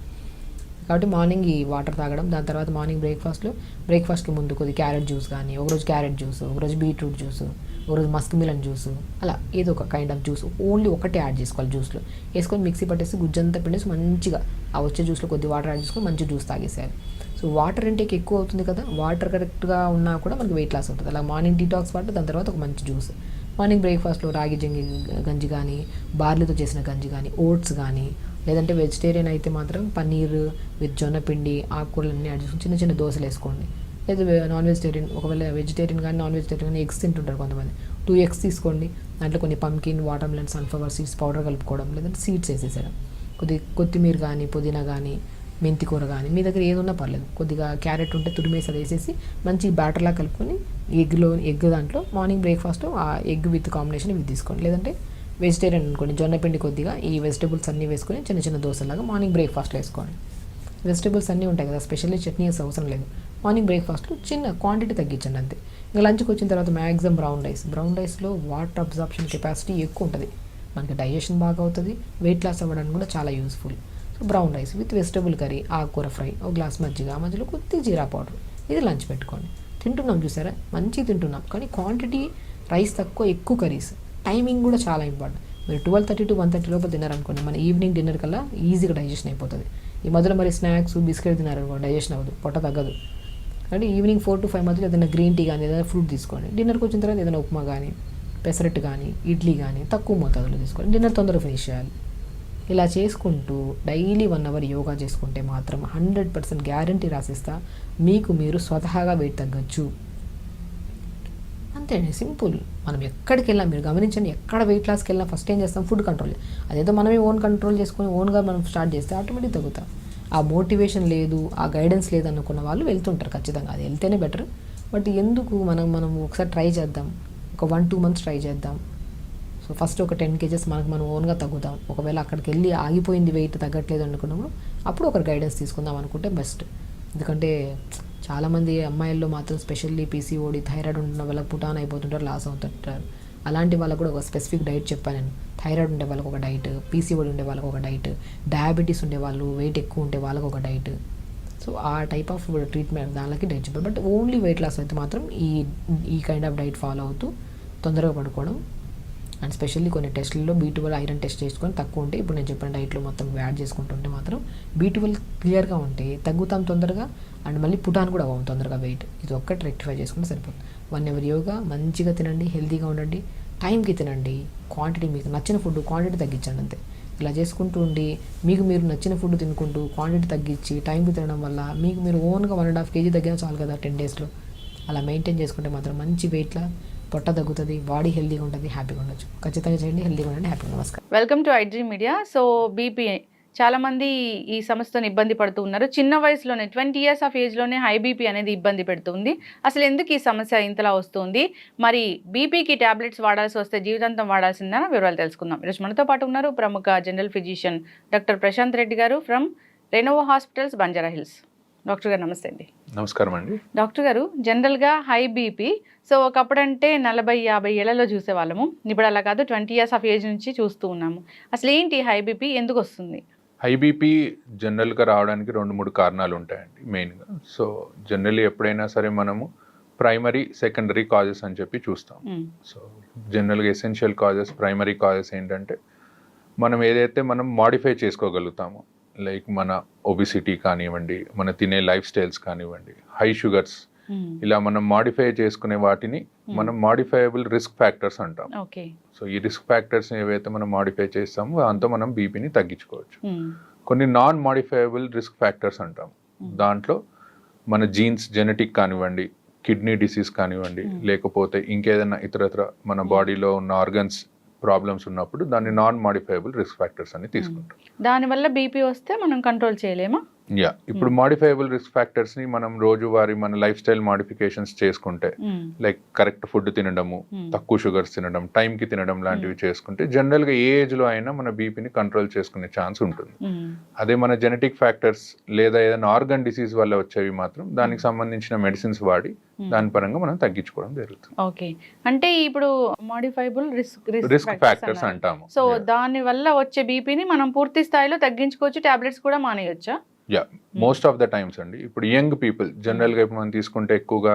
కాబట్టి మార్నింగ్ ఈ వాటర్ తాగడం, దాని తర్వాత మార్నింగ్ బ్రేక్ఫాస్ట్కి ముందు కొద్ది క్యారెట్ జ్యూస్ కానీ, ఒకరోజు క్యారెట్ జ్యూస్, ఒకరోజు బీట్రూట్ జ్యూస్, ఒకరోజు మస్క్ మిలన్ జ్యూస్, అలా ఏదో ఒక కైండ్ ఆఫ్ జ్యూస్ ఓన్లీ ఒకటే యాడ్ చేసుకోవాలి. జ్యూస్లో వేసుకొని మిక్సీ పట్టేసి గుజ్జంతా పిండేసి మంచిగా ఆ వచ్చే జ్యూస్లో కొద్ది వాటర్ యాడ్ చేసుకొని మంచి జ్యూస్ తాగేసేయాలి. సో వాటర్ ఇంటేక్ ఎక్కువ అవుతుంది కదా, వాటర్ కరెక్ట్గా ఉన్నా కూడా మనకి వెయిట్ లాస్ అవుతుంది. అలా మార్నింగ్ డీటాక్స్ వాటర్, దాని తర్వాత ఒక మంచి జ్యూస్. మార్నింగ్ బ్రేక్ఫాస్ట్లో రాగి గంజి కానీ, బార్లీతో చేసిన గంజి కానీ, ఓట్స్ కానీ, లేదంటే వెజిటేరియన్ అయితే మాత్రం పన్నీర్ విత్ జొన్నపిండి, ఆకుకూరలన్నీ యాడ్ చేసుకుని చిన్న చిన్న దోశలు వేసుకోండి. లేదా నాన్ వెజిటేరియన్, ఒకవేళ వెజిటేరియన్ కానీ నాన్ వెజిటేరియన్ కానీ ఎగ్స్ తింటుంటారు కొంతమంది, 2 eggs తీసుకోండి. దాంట్లో కొన్ని pumpkin, water melon, sunflower seeds powder కలుపుకోవడం, లేదంటే సీడ్స్ వేసేసేయడం. కొద్దిగా కొత్తిమీర కానీ, పుదీనా కానీ, మెంతి కూర కానీ, మీ దగ్గర ఏది ఉన్నా పర్లేదు. కొద్దిగా క్యారెట్ ఉంటే తురిమేసి అది వేసేసి మంచి బ్యాటర్లా కలుపుకొని ఎగ్ దాంట్లో మార్నింగ్ బ్రేక్ఫాస్ట్ ఆ ఎగ్ విత్ కాంబినేషన్ ఇవి తీసుకోండి. లేదంటే వెజిటేరియన్ అనుకోండి, జొన్నపిండి కొద్దిగా ఈ వెజిటేబుల్స్ అన్నీ వేసుకొని చిన్న చిన్న దోశలాగా మార్నింగ్ బ్రేక్ఫాస్ట్లో వేసుకోండి. వెజిటేబుల్స్ అన్నీ ఉంటాయి కదా, స్పెషల్లీ చట్నీ వేసే అవసరం లేదు. మార్నింగ్ బ్రేక్ఫాస్ట్లో చిన్న క్వాంటిటీ తగ్గించండి అంతే. ఇంకా లంచ్కి వచ్చిన తర్వాత మ్యాక్సిమం బ్రౌన్ రైస్లో వాటర్ అబ్జార్ప్షన్ కెపాసిటీ ఎక్కువ ఉంటుంది, మనకి డైజెషన్ బాగా అవుతుంది, వెయిట్ లాస్ అవ్వడానికి కూడా చాలా useful. So brown rice with vegetable curry, ఆకుకూర ఫ్రై, ఒక గ్లాస్ మజ్జిగ, మధ్యలో కొద్ది జీరా పౌడర్, ఇది లంచ్ పెట్టుకోండి. తింటున్నాం చూసారా, మంచిగా తింటున్నాం, కానీ క్వాంటిటీ రైస్ తక్కువ, ఎక్కువ కర్రీస్. టైమింగ్ కూడా చాలా ఇంపార్టెంట్. మీరు 12:30 to 1:30 లోపల తిన్నారనుకోండి, మన ఈవినింగ్ డిన్నర్ కల్లా ఈజీగా డైజెషన్ అయిపోతుంది. ఈ మధ్యలో మరి స్నాక్స్, బిస్కెట్ తిన్నారనుకోండి, డైజెషన్ అవ్వదు, పొట్ట తగ్గదు. అంటే ఈవినింగ్ 4 to 5 మధ్యలో ఏదైనా గ్రీన్ టీ కానీ, ఏదైనా ఫ్రూట్ తీసుకోండి. డిన్నర్కి వచ్చిన తర్వాత ఏదైనా ఉప్మా కానీ, పెసరట్టు కానీ, ఇడ్లీ కానీ తక్కువ మోతాదులో తీసుకోండి. డిన్నర్ తొందరగా ఫినిష్ చేయాలి. ఇలా చేసుకుంటూ డైలీ 1 hour యోగా చేసుకుంటే మాత్రం 100% గ్యారంటీ రాసిస్తా, మీకు మీరు స్వతహాగా వెయిట్ తగ్గచ్చు. అంతే అండి, సింపుల్. మనం ఎక్కడికి వెళ్ళినా మీరు గమనించండి, ఎక్కడ వెయిట్ లాస్కి వెళ్ళినా ఫస్ట్ ఏం చేస్తాం, ఫుడ్ కంట్రోల్. అదేదో మనమే ఓన్ కంట్రోల్ చేసుకొని ఓన్గా మనం స్టార్ట్ చేస్తే ఆటోమేటిక్ తగ్గుతాం. ఆ మోటివేషన్ లేదు, ఆ గైడెన్స్ లేదు అనుకున్న వాళ్ళు వెళ్తుంటారు ఖచ్చితంగా, అది వెళ్తేనే బెటర్. బట్ ఎందుకు మనం ఒకసారి ట్రై చేద్దాం, ఒక 1-2 months ట్రై చేద్దాం. సో ఫస్ట్ ఒక 10 kgs మనం ఓన్గా తగ్గుతాం. ఒకవేళ అక్కడికి వెళ్ళి ఆగిపోయింది, వెయిట్ తగ్గట్లేదు అనుకున్నప్పుడు అప్పుడు ఒక గైడెన్స్ తీసుకుందాం అనుకుంటే బెస్ట్. ఎందుకంటే చాలామంది అమ్మాయిల్లో మాత్రం స్పెషల్లీ పీసీఓడి, థైరాయిడ్ ఉన్న వాళ్ళకి పుటాన్ అయిపోతుంటారు, లాస్ అవుతుంటారు. అలాంటి వాళ్ళకు కూడా ఒక స్పెసిఫిక్ డైట్ చెప్పాను నేను. థైరాయిడ్ ఉండే వాళ్ళకి ఒక డైట్, పీసీఓడి ఉండే వాళ్ళకి ఒక డైట్, డయాబెటీస్ ఉండే వాళ్ళు, వెయిట్ ఎక్కువ ఉంటే వాళ్ళకి ఒక డైట్. సో ఆ టైప్ ఆఫ్ ట్రీట్మెంట్ దానికి డైట్ చెప్పారు. బట్ ఓన్లీ వెయిట్ లాస్ అయితే మాత్రం ఈ కైండ్ ఆఫ్ డైట్ ఫాలో అవుతూ తొందరగా పడుకోవడం. అండ్ స్పెషల్లీ కొన్ని టెస్టుల్లో B12 ఐరన్ టెస్ట్ చేసుకొని తక్కువ ఉంటే, ఇప్పుడు నేను చెప్పిన డైట్లో మొత్తం యాడ్ చేసుకుంటుంటే మాత్రం B12 క్లియర్గా ఉంటే తగ్గుతాం తొందరగా, అండ్ మళ్ళీ పుటాన్ కూడా అవ్వం తొందరగా వెయిట్. ఇది ఒక్కటి రెక్టిఫై చేసుకుంటే సరిపోతుంది. 1 hour యోగా, మంచిగా తినండి, హెల్తీగా ఉండండి, టైంకి తినండి, క్వాంటిటీ మీకు నచ్చిన ఫుడ్ క్వాంటిటీ తగ్గించండి అంతే. ఇలా చేసుకుంటూ ఉండి మీకు మీరు నచ్చిన ఫుడ్ తినుకుంటూ క్వాంటిటీ తగ్గించి టైంకి తినడం వల్ల మీకు మీరు ఓన్గా 1.5 kg తగ్గినా చాలు కదా 10 daysలో. అలా మెయింటైన్ చేసుకుంటే మాత్రం మంచి వెయిట్లా పొట్ట తగ్గుతుంది, బాడీ హెల్తీగా ఉంటుంది, హ్యాపీగా ఉండొచ్చు. ఖచ్చితంగా చేయండి, హెల్తీగా ఉండండి, హ్యాపీగా. నమస్కారం. Welcome to iDream media. So BP చాలామంది ఈ సమస్యతో ఇబ్బంది పడుతూ ఉన్నారు. చిన్న వయసులోనే 20 years ఆఫ్ ఏజ్లోనే హై బీపీ అనేది ఇబ్బంది పెడుతుంది. అసలు ఎందుకు ఈ సమస్య ఇంతలా వస్తుంది, మరి బీపీకి ట్యాబ్లెట్స్ వాడాల్సి వస్తే జీవితాంతం వాడాల్సిందని వివరాలు తెలుసుకుందాం. ఈరోజు మనతో పాటు ఉన్నారు ప్రముఖ general physician doctor Prashant Reddy garu from Renova hospitals, Banjara Hills. Doctor garu నమస్తే అండి. నమస్కారం అండి. డాక్టర్ గారు, జనరల్గా హై బీపీ సో ఒకప్పుడంటే 40-50 ఏళ్లలో చూసేవాళ్ళము, ఇప్పుడు అలా కాదు, 20 years ఆఫ్ ఏజ్ నుంచి చూస్తూ ఉన్నాము. అసలు ఏంటి హై బీపీ, ఎందుకు వస్తుంది? హై బీపీ జనరల్గా రావడానికి 2-3 కారణాలు ఉంటాయండి మెయిన్గా. సో జనరల్లీ ఎప్పుడైనా సరే మనము ప్రైమరీ, సెకండరీ కాజెస్ అని చెప్పి చూస్తాం. సో జనరల్గా ఎసెన్షియల్ కాజెస్, ప్రైమరీ కాజెస్ ఏంటంటే మనం ఏదైతే మనం మాడిఫై చేసుకోగలుగుతామో, లైక్ మన ఒబిసిటీ కానివ్వండి, మన తినే లైఫ్ స్టైల్స్ కానివ్వండి, హై షుగర్స్, ఇలా మనం మాడిఫై చేసుకునే వాటిని మనం మాడిఫైయబుల్ రిస్క్ ఫ్యాక్టర్స్ అంటాం. సో ఈ రిస్క్ ఫ్యాక్టర్స్ ఏవైతే మనం మాడిఫై చేస్తామో దాంతో మనం బీపీని తగ్గించుకోవచ్చు. కొన్ని నాన్ మాడిఫైయబుల్ రిస్క్ ఫ్యాక్టర్స్ అంటాం. దాంట్లో మన జీన్స్, జెనెటిక్ కానివ్వండి, కిడ్నీ డిసీజ్ కానివ్వండి, లేకపోతే ఇంకేదైనా ఇతరత్ర మన బాడీలో ఉన్న ఆర్గన్స్ ప్రాబ్లమ్స్ ఉన్నప్పుడు దాన్ని నాన్ మాడిఫైయబుల్ రిస్క్ ఫ్యాక్టర్స్ అని తీసుకుంటాం. దానివల్ల బీపీ వస్తే మనం కంట్రోల్ చేయలేమా? యా ఇప్పుడు మాడిఫైయబుల్ రిస్క్ ఫ్యాక్టర్స్ ని మనం రోజువారీ మన లైఫ్ స్టైల్ మాడిఫికేషన్స్ చేసుకుంటే లైక్ కరెక్ట్ ఫుడ్ తినడము, తక్కువ షుగర్స్ తినడం, టైం కి తినడం లాంటివి చేసుకుంటే జనరల్ గా ఏ ఏజ్ లో అయినా మన బీపీని కంట్రోల్ చేసుకునే ఛాన్స్ ఉంటుంది. అదే మన జెనెటిక్ ఫ్యాక్టర్స్ లేదా ఏదైనా ఆర్గన్ డిసీజ్ వల్ల వచ్చేవి మాత్రం దానికి సంబంధించిన మెడిసిన్స్ వాడి దాని పరంగా మనం తగ్గించుకోవడం జరుగుతుంది. ఓకే, అంటే ఇప్పుడు మాడిఫైబుల్ రిస్క్ ఫ్యాక్టర్స్ అంటాము. సో దాని వల్ల వచ్చే బీపీని మనం పూర్తి స్థాయిలో తగ్గించుకోవచ్చు, టాబ్లెట్స్ కూడా మానేయొచ్చా? Yeah, most of the times అండి. ఇప్పుడు యంగ్ పీపుల్ జనరల్గా ఇప్పుడు మనం తీసుకుంటే ఎక్కువగా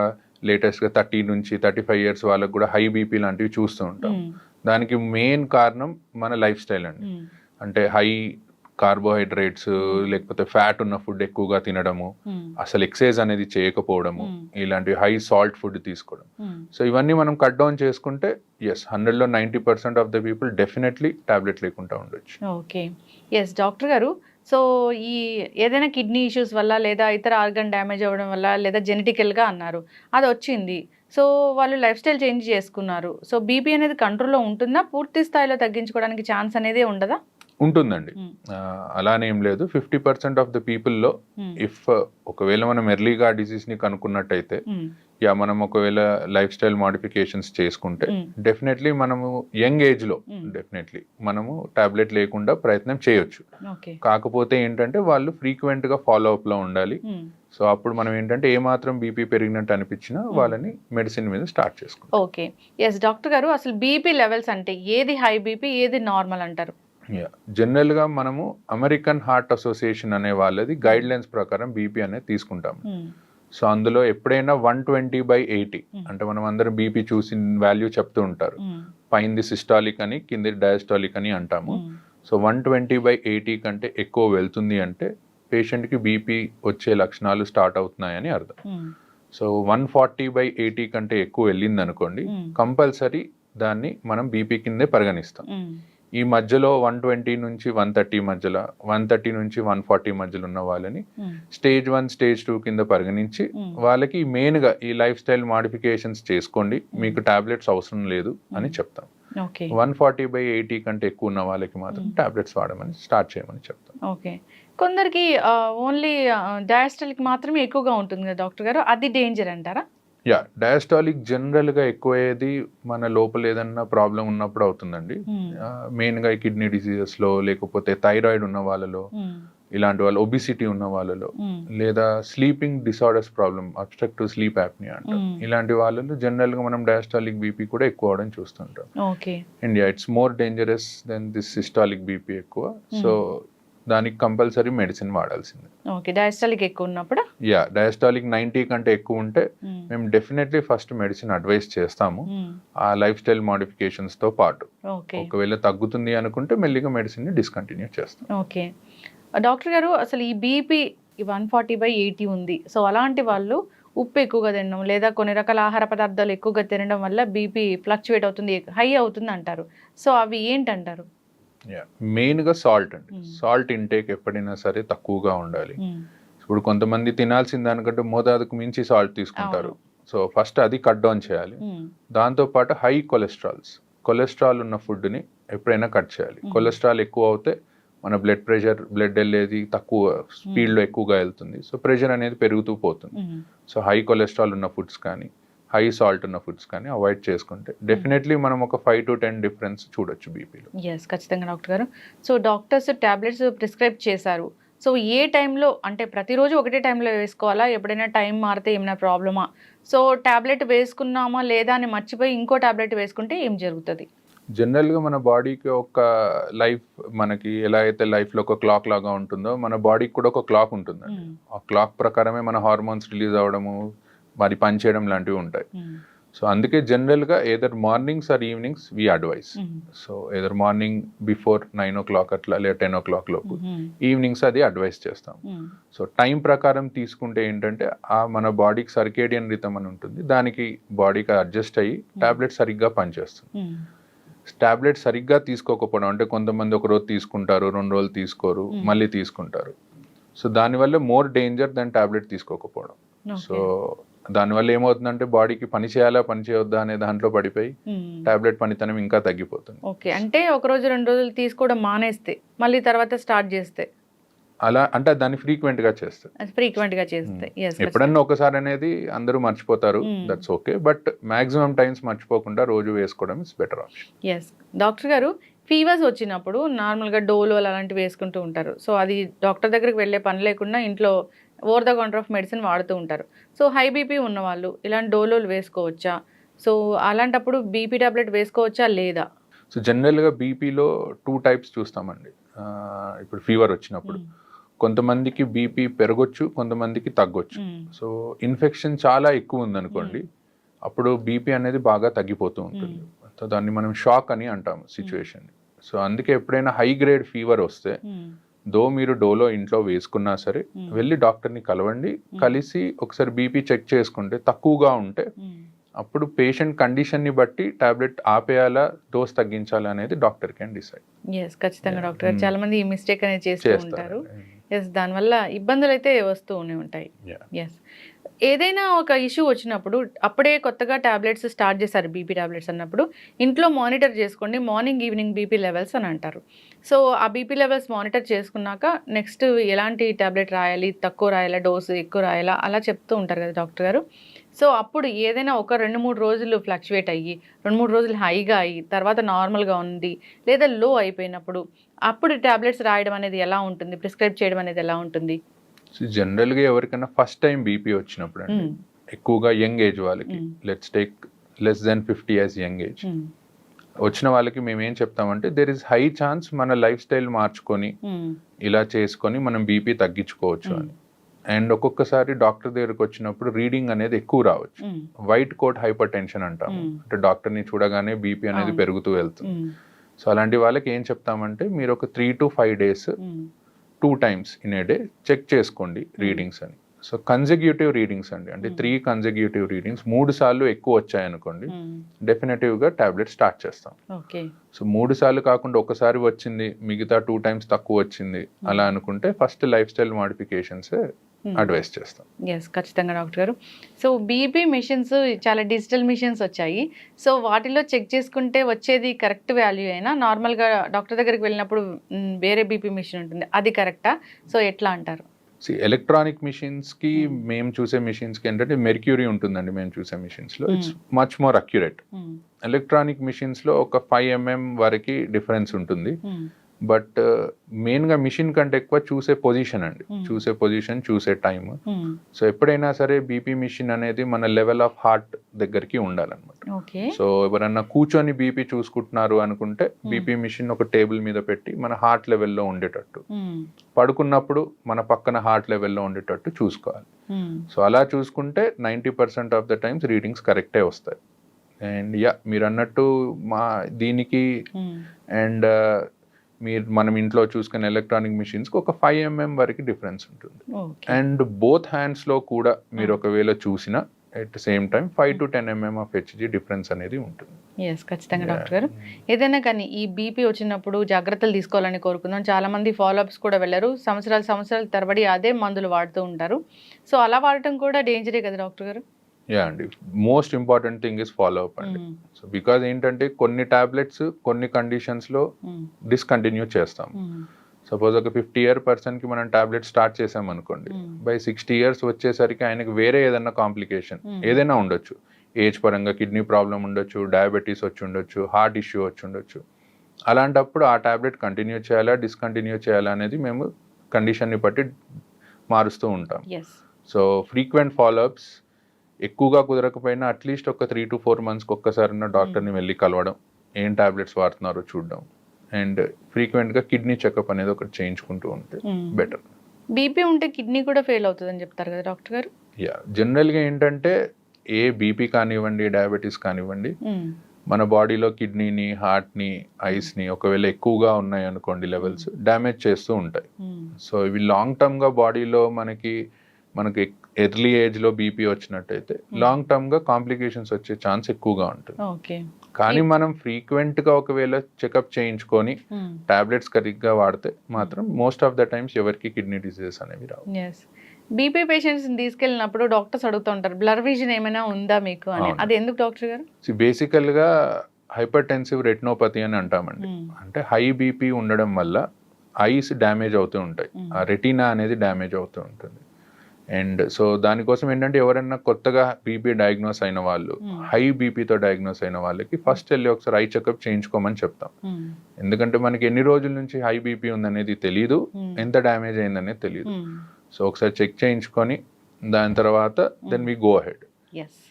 లేటెస్ట్గా 30 నుంచి 35 ఇయర్స్ వాళ్ళకు కూడా హై బీపీ లాంటివి చూస్తూ ఉంటాం. దానికి మెయిన్ కారణం మన లైఫ్ స్టైల్ అండి. అంటే హై కార్బోహైడ్రేట్స్ లేకపోతే ఫ్యాట్ ఉన్న ఫుడ్ ఎక్కువగా తినడము, అసలు ఎక్సర్సైజ్ అనేది చేయకపోవడము, ఇలాంటివి హై సాల్ట్ ఫుడ్ తీసుకోవడం. సో ఇవన్నీ మనం కట్ డౌన్ చేసుకుంటే 100లో 90% of the people definitely tablet లేకుండా ఉండొచ్చు. ఓకే, ఎస్ డాక్టర్ గారు. సో ఈ ఏదైనా కిడ్నీ ఇష్యూస్ వల్ల లేదా ఇతర ఆర్గన్ డ్యామేజ్ అవ్వడం వల్ల లేదా జెనెటికల్గా అన్నారు అది వచ్చింది, సో వాళ్ళు లైఫ్ స్టైల్ చేంజ్ చేసుకున్నారు, సో బీపీ అనేది కంట్రోల్లో ఉంటుందా? పూర్తి స్థాయిలో తగ్గించుకోవడానికి ఛాన్స్ అనేది ఉండదా? ఉంటుందండి, అలానే ఏం లేదు. 50% ఆఫ్ ద పీపుల్లో ఇఫ్ ఒకవేళ మనం ఎర్లీగా డిసీజ్ ని కనుక్కున్నట్టయితే మనం ఒకవేళ లైఫ్ స్టైల్ మాడిఫికేషన్స్ చేసుకుంటే డెఫినెట్లీ మనము యంగ్ ఏజ్ లో డెఫినెట్లీ మనము టాబ్లెట్ లేకుండా ప్రయత్నం చేయొచ్చు. కాకపోతే ఏంటంటే వాళ్ళు ఫ్రీక్వెంట్ గా ఫాలో అప్ లో ఉండాలి. సో అప్పుడు మనం ఏంటంటే ఏ మాత్రం బీపీ పెరిగినట్టు అనిపించినా వాళ్ళని మెడిసిన్ మీద స్టార్ట్ చేసుకోవాలి. ఓకే, ఎస్ డాక్టర్ గారు, అసలు బీపీ లెవెల్స్ అంటే ఏది హై బీపీ ఏది నార్మల్ అంటారు? జనరల్ గా మనము అమెరికన్ హార్ట్ అసోసియేషన్ అనే వాళ్ళది గైడ్ లైన్స్ ప్రకారం బీపీ అనేది తీసుకుంటాము. సో అందులో ఎప్పుడైనా 120/80 అంటే మనం అందరం బీపీ చూసి వాల్యూ చెప్తూ ఉంటారు. పైంది సిస్టాలిక్ అని కింది డయాస్టాలిక్ అని అంటాము. సో 120/80 కంటే ఎక్కువ వెళ్తుంది అంటే పేషెంట్ కి బీపీ వచ్చే లక్షణాలు స్టార్ట్ అవుతున్నాయని అర్థం. సో 140/80 కంటే ఎక్కువ వెళ్ళింది అనుకోండి, కంపల్సరీ దాన్ని మనం బీపీ కిందే పరిగణిస్తాం. ఈ మధ్యలో 120 నుంచి 130 మధ్యలో, 130 నుంచి 140 మధ్యలో ఉన్న వాళ్ళని స్టేజ్ 1 స్టేజ్ 2 కింద పరిగణించి వాళ్ళకి మెయిన్ గా ఈ లైఫ్ స్టైల్ మాడిఫికేషన్స్ చేసుకోండి, మీకు టాబ్లెట్స్ అవసరం లేదు అని చెప్తాం. 140/80 కంటే ఎక్కువ ఉన్న వాళ్ళకి మాత్రం టాబ్లెట్స్ వాడమని స్టార్ట్ చేయమని చెప్తాం. ఓకే, కొందరికి ఓన్లీ డయాస్టలిక్ మాత్రమే ఎక్కువగా ఉంటుంది కదా డాక్టర్ గారు, అది డేంజర్ అంటారా? డయాస్టాలిక్ జనరల్ గా ఎక్కువయ్యేది మన లోపల ఏదన్నా ప్రాబ్లం ఉన్నప్పుడు అవుతుందండి. మెయిన్ గా కిడ్నీ డిసీజెస్ లో, లేకపోతే థైరాయిడ్ ఉన్న వాళ్ళలో, ఇలాంటి వాళ్ళు ఒబిసిటీ ఉన్న వాళ్ళలో, లేదా sleeping disorders problem, obstructive sleep apnea అంటాం, ఇలాంటి వాళ్ళలో జనరల్ గా మనం డయాస్టాలిక్ బీపీ కూడా ఎక్కువ అవడం చూస్తుంటాం. India it's more dangerous than this systolic BP ఎక్కువ. సో దానికి కంపల్సరీ మెడిసిన్ వాడాల్సిందే. ఓకే, డయాస్టాలిక్ ఎక్కువ ఉన్నప్పుడు డయాస్టాలిక్ 90 కంటే ఎక్కువ ఉంటే మేము డెఫినెట్లీ ఫస్ట్ మెడిసిన్ అడ్వైస్ చేస్తాము ఆ లైఫ్ స్టైల్ మాడిఫికేషన్స్ తో పాటు. ఒకవేళ తగ్గుతుంది అనుకుంటే మెల్లిగా మెడిసిన్ ని డిస్కంటిన్యూ చేస్తాం. ఓకే డాక్టర్ గారు, అసలు ఈ బీపీ 140/80 ఉంది, సో అలాంటి వాళ్ళు ఉప్పు ఎక్కువగా తినడం లేదా కొన్ని రకాల ఆహార పదార్థాలు ఎక్కువగా తినడం వల్ల బీపీ ఫ్లక్చువేట్ అవుతుంది, హై అవుతుంది అంటారు, సో అవి ఏంటంటారు? మెయిన్ గా సాల్ట్ అండి. సాల్ట్ ఇంటేక్ ఎప్పుడైనా సరే తక్కువగా ఉండాలి. ఇప్పుడు కొంతమంది తినాల్సిన దానికంటే మోతాదుకు మించి సాల్ట్ తీసుకుంటారు. సో ఫస్ట్ అది కట్ డౌన్ చేయాలి. దాంతో పాటు హై కొలెస్ట్రాల్ ఉన్న ఫుడ్ ని ఎప్పుడైనా కట్ చేయాలి. కొలెస్ట్రాల్ ఎక్కువ అవుతే మన బ్లడ్ వెళ్ళేది తక్కువ స్పీడ్ లో ఎక్కువగా వెళ్తుంది. సో ప్రెషర్ అనేది పెరుగుతూ పోతుంది. సో హై కొలెస్ట్రాల్ ఉన్న ఫుడ్స్ కానీ హై సాల్ట్ ఉన్న ఫుడ్స్ కానీ అవాయిడ్ చేసుకుంటే డెఫినెట్లీ మనం ఒక 5 to 10 డిఫరెన్స్ చూడొచ్చు బీపీలో. ఎస్, ఖచ్చితంగా డాక్టర్ గారు. సో డాక్టర్స్ టాబ్లెట్స్ ప్రిస్క్రైబ్ చేశారు, సో ఏ టైంలో అంటే ప్రతిరోజు ఒకటే టైంలో వేసుకోవాలా? ఎప్పుడైనా టైం మారితే ఏమైనా ప్రాబ్లమా? సో టాబ్లెట్ వేసుకున్నామా లేదా అని మర్చిపోయి ఇంకో టాబ్లెట్ వేసుకుంటే ఏం జరుగుతుంది? జనరల్గా మన బాడీకి ఒక లైఫ్, మనకి ఎలా అయితే లైఫ్లో ఒక క్లాక్ లాగా ఉంటుందో మన బాడీకి కూడా ఒక క్లాక్ ఉంటుందండి. ఆ క్లాక్ ప్రకారమే మన హార్మోన్స్ రిలీజ్ అవ్వడము, మరి పని చేయడం లాంటివి ఉంటాయి. సో అందుకే జనరల్గా either mornings or evenings we advise. So either morning before 9 o'clock అట్లా లేదా 10 o'clock లోపు, ఈవినింగ్స్ అది అడ్వైస్ చేస్తాం. సో టైం ప్రకారం తీసుకుంటే ఏంటంటే మన బాడీకి సర్కేడియన్ రిథమ్ అని ఉంటుంది, దానికి బాడీకి అడ్జస్ట్ అయ్యి టాబ్లెట్ సరిగ్గా పనిచేస్తుంది. టాబ్లెట్ సరిగ్గా తీసుకోకపోవడం అంటే కొంతమంది ఒక రోజు తీసుకుంటారు, 2 రోజులు తీసుకోరు, మళ్ళీ తీసుకుంటారు. సో దానివల్ల మోర్ డేంజర్ దాని టాబ్లెట్ తీసుకోకపోవడం. సో దానివల్ల ఏమవుతుందంటే బాడీకి పని చేయాలా పని చేయొద్దా అనే దాంట్లో పడిపోయి టాబ్లెట్ పనితనం ఇంకా తగ్గిపోతుంది. ఓకే, అంటే ఒక రోజు 2 రోజులు తీసుకోవడం మానేస్తే మళ్ళీ తర్వాత స్టార్ట్ చేస్తే అలా అంటే దాన్ని ఫ్రీక్వెంట్గా చేస్తారు. ఫ్రీక్వెంట్గా చేస్తే ఎస్ ఎప్పుడన్నా ఒకసారి అనేది అందరూ మర్చిపోతారు, Hmm. That's okay, but maximum times మర్చిపోకుండా రోజు వేసుకోవడం is better option. Yes doctor గారు, ఫీవర్స్ వచ్చినప్పుడు నార్మల్గా డోలో అలాంటివి వేసుకుంటూ ఉంటారు. సో అది డాక్టర్ దగ్గరికి వెళ్ళే పని లేకుండా ఇంట్లో over the counter of medicine వాడుతూ ఉంటారు. సో హై బీపీ ఉన్నవాళ్ళు ఇలాంటి డోలోలు వేసుకోవచ్చా? సో అలాంటప్పుడు బీపీ టాబ్లెట్ వేసుకోవచ్చా లేదా? సో జనరల్గా బీపీలో 2 టైప్స్ చూస్తామండి. ఇప్పుడు ఫీవర్ వచ్చినప్పుడు కొంతమందికి బీపీ పెరగొచ్చు, కొంతమందికి తగ్గొచ్చు. సో ఇన్ఫెక్షన్ చాలా ఎక్కువ ఉందనుకోండి, అప్పుడు బీపీ అనేది బాగా తగ్గిపోతూ ఉంటుంది. సో దాన్ని మనం షాక్ అని అంటాము సిచ్యువేషన్. సో అందుకే ఎప్పుడైనా హై గ్రేడ్ ఫీవర్ వస్తే దో మీరు డోలో ఇంట్లో వేసుకున్నా సరే వెళ్ళి డాక్టర్ని కలవండి. కలిసి ఒకసారి బీపీ చెక్ చేసుకుంటే తక్కువగా ఉంటే అప్పుడు పేషెంట్ కండిషన్ని బట్టి టాబ్లెట్ ఆపేయాలా, డోస్ తగ్గించాలా అనేది డాక్టర్ కెన్ డిసైడ్. ఎస్ ఖచ్చితంగా డాక్టర్ గారు, చాలా మంది ఈ మిస్టేక్ అనేది చేస్తూ ఉంటారు. చేస్తారు. ఎస్ దానివల్ల ఇబ్బందులు అయితే వస్తూ ఉంటాయి. ఎస్ ఏదైనా ఒక ఇష్యూ వచ్చినప్పుడు అప్పుడే కొత్తగా టాబ్లెట్స్ స్టార్ట్ చేశారు బీపీ టాబ్లెట్స్ అన్నప్పుడు ఇంట్లో మానిటర్ చేసుకోండి, మార్నింగ్ ఈవినింగ్ బీపీ లెవెల్స్ అని అంటారు. సో ఆ బీపీ లెవెల్స్ మానిటర్ చేసుకున్నాక నెక్స్ట్ ఎలాంటి టాబ్లెట్ రాయాలి, తక్కువ రాయాలా, డోసు ఎక్కువ రాయాలా అలా చెప్తూ ఉంటారు కదా డాక్టర్ గారు. సో అప్పుడు ఏదైనా ఒక 2-3 రోజులు ఫ్లక్చువేట్ అయ్యి 2-3 రోజులు హైగా అయ్యి తర్వాత నార్మల్గా ఉంది లేదా లో అయిపోయినప్పుడు అప్పుడు టాబ్లెట్స్ రాయడం అనేది ఎలా ఉంటుంది, ప్రిస్క్రైబ్ చేయడం అనేది ఎలా ఉంటుంది? సో జనరల్గా ఎవరికైనా ఫస్ట్ టైం బీపీ వచ్చినప్పుడు అండి, ఎక్కువగా యంగ్ ఏజ్ వాళ్ళకి, let's take less than 50 years young age వచ్చిన వాళ్ళకి మేము ఏం చెప్తామంటే దేర్ ఇస్ హై ఛాన్స్ మన లైఫ్ స్టైల్ మార్చుకొని ఇలా చేసుకొని మనం బీపీ తగ్గించుకోవచ్చు అని. అండ్ ఒక్కొక్కసారి డాక్టర్ దగ్గరకు వచ్చినప్పుడు రీడింగ్ అనేది ఎక్కువ రావచ్చు. వైట్ కోట్ హైపర్ టెన్షన్ అంటాము, అంటే డాక్టర్ని చూడగానే బీపీ అనేది పెరుగుతూ వెళ్తుంది. సో అలాంటి వాళ్ళకి ఏం చెప్తామంటే మీరు ఒక 3 to 5 days 2 times in a day check చేసుకోండి రీడింగ్స్ అని. సో కన్సెక్యూటివ్ రీడింగ్స్ అండి, అంటే 3 కన్సెక్యూటివ్ రీడింగ్స్ 3 సార్లు ఎక్కువ వచ్చాయనుకోండి డెఫినెటివ్గా టాబ్లెట్ స్టార్ట్ చేస్తాం. ఓకే. సో 3 సార్లు కాకుండా ఒకసారి వచ్చింది, మిగతా 2 times తక్కువ వచ్చింది అలా అనుకుంటే first life style modifications advice చేస్తాం. ఎస్ ఖచ్చితంగా డాక్టర్ గారు. సో బీపీ మిషన్స్ చాలా డిజిటల్ మిషన్స్ వచ్చాయి. సో వాటిలో చెక్ చేసుకుంటే వచ్చేది కరెక్ట్ వాల్యూ అయినా నార్మల్గా డాక్టర్ దగ్గరికి వెళ్ళినప్పుడు వేరే బీపీ మిషన్ ఉంటుంది, అది కరెక్టా? సో ఎట్లా అంటారు? ఎలక్ట్రానిక్ మిషన్స్కి మేము చూసే మిషన్స్కి ఏంటంటే మెర్క్యూరీ ఉంటుందండి మేము చూసే మిషన్స్లో, it's much more accurate. Electronic మిషన్స్లో ఒక 5 mm వరకు డిఫరెన్స్ ఉంటుంది. బట్ మెయిన్గా మిషన్ కంటే ఎక్కువ చూసే పొజిషన్ అండి, చూసే పొజిషన్, చూసే టైమ్. సో ఎప్పుడైనా సరే బీపీ మిషన్ అనేది మన లెవెల్ ఆఫ్ హార్ట్ దగ్గరికి ఉండాలన్నమాట. సో ఎవరన్నా కూర్చొని బీపీ చూసుకుంటున్నారు అనుకుంటే బీపీ మిషన్ ఒక టేబుల్ మీద పెట్టి మన హార్ట్ లెవెల్లో ఉండేటట్టు, పడుకున్నప్పుడు మన పక్కన హార్ట్ లెవెల్లో ఉండేటట్టు చూసుకోవాలి. సో అలా చూసుకుంటే 90% ఆఫ్ ద టైమ్స్ రీడింగ్స్ కరెక్టే వస్తాయి. అండ్ మీరు అన్నట్టు మా దీనికి అండ్ మనం ఇంట్లో చూసుకునే ఎలక్ట్రానిక్ మిషన్స్కి ఒక 5 mm వరకు డిఫరెన్స్ ఉంటుంది. అండ్ బోత్ హ్యాండ్స్లో కూడా మీరు ఒకవేళ చూసినా at the same time 5 to 10 mm of HG difference అనేది ఉంటుంది. ఎస్ ఖచ్చితంగా డాక్టర్ గారు. ఏదైనా కానీ ఈ బీపీ వచ్చినప్పుడు జాగ్రత్తలు తీసుకోవాలని కోరుకుందాం. చాలామంది ఫాలోఅప్స్ కూడా వెళ్ళరు, సంవత్సరాల తరబడి అదే మందులు వాడుతూ ఉంటారు. సో అలా వాడటం కూడా డేంజరే కదా డాక్టర్ గారు? అండి, most important thing is follow up అండి. సో బికాజ్ ఏంటంటే కొన్ని టాబ్లెట్స్ కొన్ని కండిషన్స్లో డిస్కంటిన్యూ చేస్తాం. సపోజ్ ఒక 50-year పర్సన్కి మనం టాబ్లెట్ స్టార్ట్ చేసాం అనుకోండి, బై 60 years వచ్చేసరికి ఆయనకి వేరే ఏదైనా కాంప్లికేషన్ ఏదైనా ఉండొచ్చు, ఏజ్ పరంగా కిడ్నీ ప్రాబ్లం ఉండొచ్చు, డయాబెటీస్ వచ్చి ఉండొచ్చు, హార్ట్ ఇష్యూ వచ్చి ఉండొచ్చు. అలాంటప్పుడు ఆ టాబ్లెట్ కంటిన్యూ చేయాలా, డిస్కంటిన్యూ చేయాలా అనేది మేము కండిషన్ని బట్టి మారుస్తూ ఉంటాం. సో ఫ్రీక్వెంట్ ఫాలోఅప్స్, ఎక్కువగా కుదరకపోయినా అట్లీస్ట్ ఒక 3 to 4 monthsకి ఒక్కసారైనా డాక్టర్ని వెళ్ళి కలవడం, ఏం టాబ్లెట్స్ వాడుతున్నారో చూడడం, అండ్ ఫ్రీక్వెంట్గా కిడ్నీ చెకప్ అనేది ఒకటి చేయించుకుంటూ ఉంటే బెటర్. బీపీ ఉంటే కిడ్నీ కూడా ఫెయిల్ అవుతుందని చెప్తారు కదా డాక్టర్ గారు? జనరల్గా ఏంటంటే ఏ బీపీ కానివ్వండి, డయాబెటీస్ కానివ్వండి, మన బాడీలో కిడ్నీని, హార్ట్ని, ఐస్ని ఒకవేళ ఎక్కువగా ఉన్నాయి అనుకోండి లెవెల్స్ డ్యామేజ్ చేస్తూ ఉంటాయి. సో ఇవి లాంగ్ టర్మ్గా బాడీలో మనకి ఎర్లీ ఏజ్లో బీపీ వచ్చినట్టయితే లాంగ్ టర్మ్గా కాంప్లికేషన్స్ వచ్చే ఛాన్స్ ఎక్కువగా ఉంటుంది. కానీ మనం ఫ్రీక్వెంట్గా ఒకవేళ చెకప్ చేయించుకొని టాబ్లెట్స్ కరెక్ట్గా వాడితే మాత్రం మోస్ట్ ఆఫ్ ద టైమ్స్ ఎవరికి కిడ్నీ డిసీజెస్ అనేవి రావు. బీపీ పేషెంట్స్ని తీసుకెళ్ళినప్పుడు డాక్టర్స్ అడుగుతుంటారు బ్లర్ విజన్ ఏమైనా ఉందా మీకు అని, అది ఎందుకు డాక్టర్ గారు? బేసికల్గా హైపర్ టెన్సివ్ రెటినోపతి అని అంటామండి. అంటే హై బీపీ ఉండడం వల్ల ఐస్ డ్యామేజ్ అవుతూ ఉంటాయి, ఆ రెటీనా అనేది డ్యామేజ్ అవుతూ ఉంటుంది. అండ్ సో దానికోసం ఏంటంటే ఎవరైనా కొత్తగా బీపీ డయాగ్నోస్ అయిన వాళ్ళు, హై బీపీతో డయాగ్నోస్ అయిన వాళ్ళకి ఫస్ట్ వెళ్ళి ఒకసారి ఐ చెకప్ చేయించుకోమని చెప్తాం. ఎందుకంటే మనకి ఎన్ని రోజుల నుంచి హై బీపీ ఉందనేది తెలియదు, ఎంత డ్యామేజ్ అయిందనేది తెలియదు. సో ఒకసారి చెక్ చేయించుకొని దాని తర్వాత then we go ahead. Yes,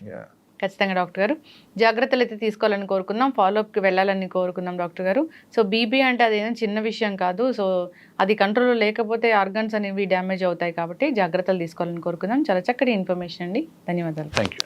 ఖచ్చితంగా డాక్టర్ గారు జాగ్రత్తలు అయితే తీసుకోవాలని కోరుకుందాం, ఫాలోఅప్కి వెళ్ళాలని కోరుకుందాం డాక్టర్ గారు. సో బీపీ అంటే అదేం చిన్న విషయం కాదు, సో అది కంట్రోల్లో లేకపోతే ఆర్గన్స్ అనేవి డ్యామేజ్ అవుతాయి కాబట్టి జాగ్రత్తలు తీసుకోవాలని కోరుకుందాం. చాలా చక్కటి ఇన్ఫర్మేషన్ అండి, ధన్యవాదాలు. Thank you.